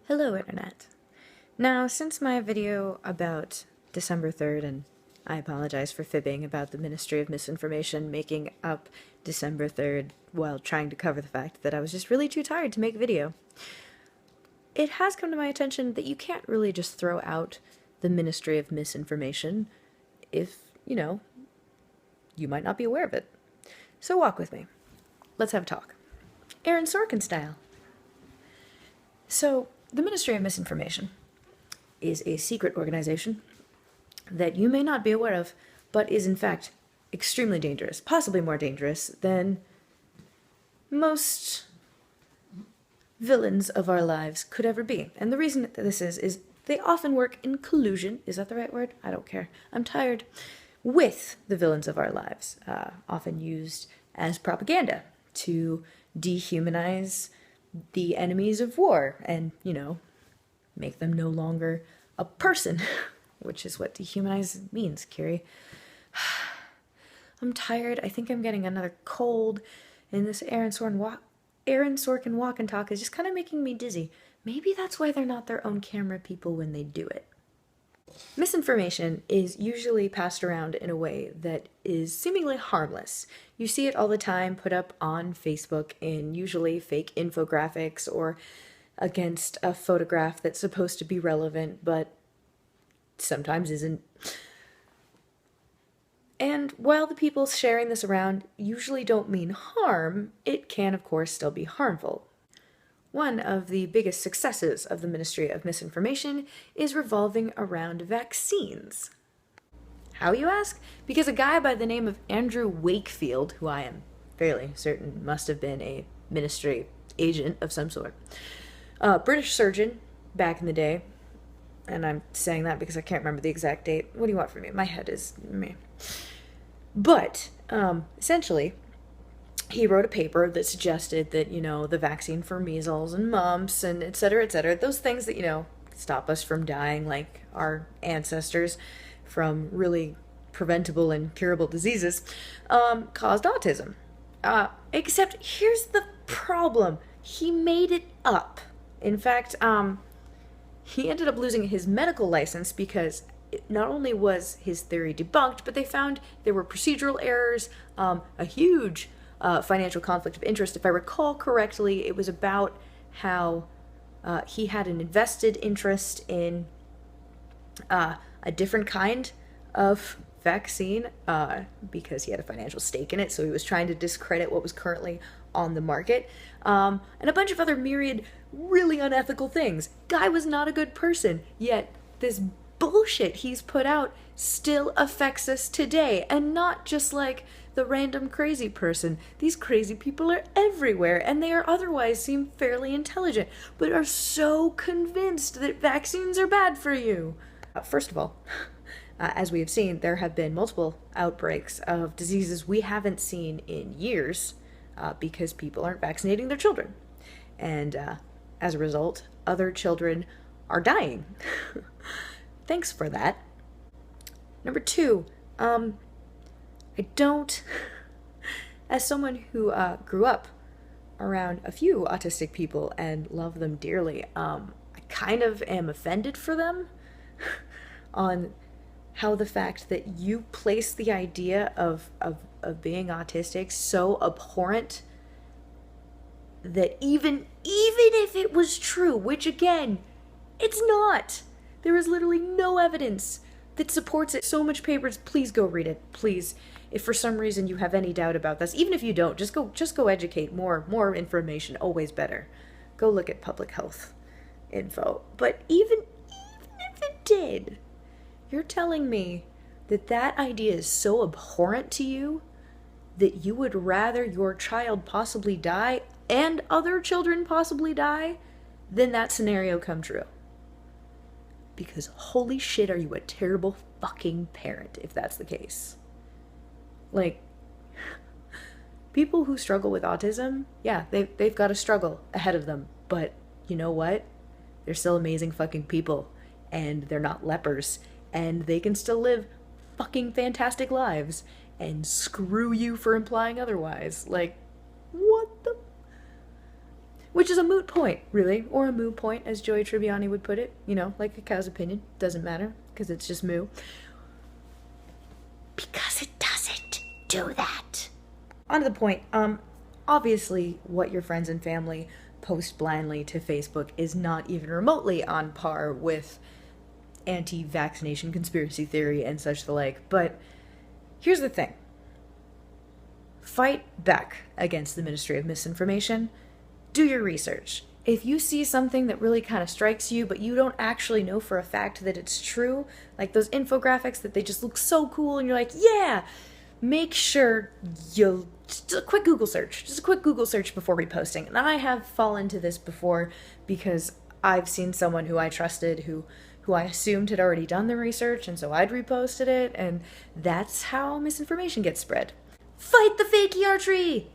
Hello, Internet. Now, since my video about December 3rd, and I apologize for fibbing about the Ministry of Misinformation making up December 3rd while trying to cover the fact that I was just really too tired to make a video, it has come to my attention that you can't really just throw out the Ministry of Misinformation if, you might not be aware of it. So walk with me. Let's have a talk. Aaron Sorkin style. So, the Ministry of Misinformation is a secret organization that you may not be aware of, but is in fact extremely dangerous, possibly more dangerous than most villains of our lives could ever be. And the reason that this is they often work in collusion, is that the right word? I don't care. I'm tired. With the villains of our lives, often used as propaganda to dehumanize the enemies of war and, make them no longer a person, which is what dehumanize means, Kiri. I'm tired. I think I'm getting another cold, and this Aaron Sorkin walk and talk is just kind of making me dizzy. Maybe that's why they're not their own camera people when they do it. Misinformation is usually passed around in a way that is seemingly harmless. You see it all the time put up on Facebook in usually fake infographics or against a photograph that's supposed to be relevant, but sometimes isn't. And while the people sharing this around usually don't mean harm, it can, of course, still be harmful. One of the biggest successes of the Ministry of Misinformation is revolving around vaccines. How, you ask? Because a guy by the name of Andrew Wakefield, who I am fairly certain must have been a ministry agent of some sort, British surgeon back in the day, and I'm saying that because I can't remember the exact date. What do you want from me? My head is meh. But, essentially, he wrote a paper that suggested that, the vaccine for measles and mumps and et cetera, those things that, stop us from dying like our ancestors from really preventable and curable diseases, caused autism. Except here's the problem. He made it up. In fact, he ended up losing his medical license because not only was his theory debunked, but they found there were procedural errors, a huge financial conflict of interest. If I recall correctly, it was about how he had an invested interest in a different kind of vaccine because he had a financial stake in it, so he was trying to discredit what was currently on the market, and a bunch of other myriad really unethical things. Guy was not a good person, yet this bullshit he's put out still affects us today, and not just like the random crazy person. These crazy people are everywhere, and they are otherwise seem fairly intelligent, but are so convinced that vaccines are bad for you. First of all, as we have seen, there have been multiple outbreaks of diseases we haven't seen in years because people aren't vaccinating their children. And as a result, other children are dying. Thanks for that. Number two, I don't, as someone who grew up around a few autistic people and love them dearly, I kind of am offended for them on how the fact that you place the idea of being autistic so abhorrent that even if it was true, which again, it's not. There is literally no evidence that supports it. So much papers, please go read it, please. If for some reason you have any doubt about this, even if you don't, just go educate. More information, always better. Go look at public health info. But even if it did, you're telling me that idea is so abhorrent to you that you would rather your child possibly die and other children possibly die than that scenario come true. Because holy shit, are you a terrible fucking parent if that's the case. Like, people who struggle with autism, yeah, they've got a struggle ahead of them. But you know what? They're still amazing fucking people. And they're not lepers. And they can still live fucking fantastic lives. And screw you for implying otherwise. Like, what the... which is a moot point, really, or a moo point, as Joey Tribbiani would put it. You know, like a cow's opinion. Doesn't matter, because it's just moo. Because it doesn't do that. On to the point, obviously what your friends and family post blindly to Facebook is not even remotely on par with anti-vaccination conspiracy theory and such the like, but here's the thing. Fight back against the Ministry of Misinformation. Do your research. If you see something that really kind of strikes you, but you don't actually know for a fact that it's true, like those infographics that they just look so cool and you're like, yeah, make sure you just a quick Google search before reposting. And I have fallen to this before because I've seen someone who I trusted who I assumed had already done the research, and so I'd reposted it, and that's how misinformation gets spread. Fight the fake ER tree!